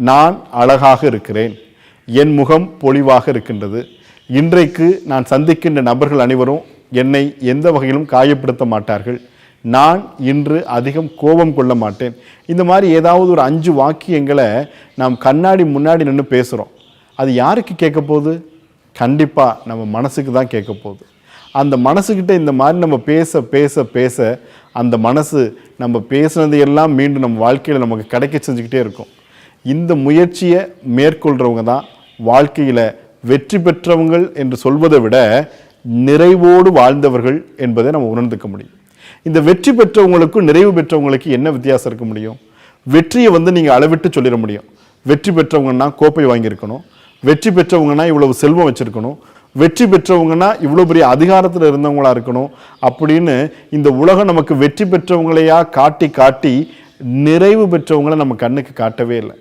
நான் அழகாக இருக்கிறேன், என் முகம் பொலிவாக இருக்கின்றது, இன்றைக்கு நான் சந்திக்கின்ற நபர்கள் அனைவரும் என்னை எந்த வகையிலும் காயப்படுத்த மாட்டார்கள், நான் இன்று அதிகம் கோபம் கொள்ள மாட்டேன். இந்த மாதிரி ஏதாவது ஒரு 5 வாக்கியங்களை நாம் கண்ணாடி முன்னாடி நின்று பேசுகிறோம். அது யாருக்கு கேட்க போகுது? கண்டிப்பாக நம்ம மனசுக்கு தான் கேட்க போகுது. அந்த மனசுக்கிட்ட இந்த மாதிரி நம்ம பேச பேச பேச அந்த மனசு நம்ம பேசுனதையெல்லாம் மீண்டும் நம்ம வாழ்க்கையில் நமக்கு கிடைக்க செஞ்சுக்கிட்டே இருக்கும். இந்த முயற்சியை மேற்கொள்கிறவங்க தான் வாழ்க்கையில் வெற்றி பெற்றவங்கள் என்று சொல்வதை விட நிறைவோடு வாழ்ந்தவர்கள் என்பதை நம்ம உணர்ந்துக்க முடியும். இந்த வெற்றி பெற்றவங்களுக்கும் நிறைவு பெற்றவங்களுக்கு என்ன வித்தியாசம் இருக்க முடியும்? வெற்றியை நீங்கள் அளவிட்டு சொல்லிட முடியும். வெற்றி பெற்றவங்கன்னா கோப்பை வாங்கியிருக்கணும், வெற்றி பெற்றவங்கன்னா இவ்வளவு செல்வம் வச்சிருக்கணும், வெற்றி பெற்றவங்கன்னா இவ்வளோ பெரிய அதிகாரத்தில் இருந்தவங்களா இருக்கணும் அப்படின்னு இந்த உலகம் நமக்கு வெற்றி பெற்றவங்களையா காட்டி காட்டி நிறைவு பெற்றவங்களை நம்ம கண்ணுக்கு காட்டவே இல்லை.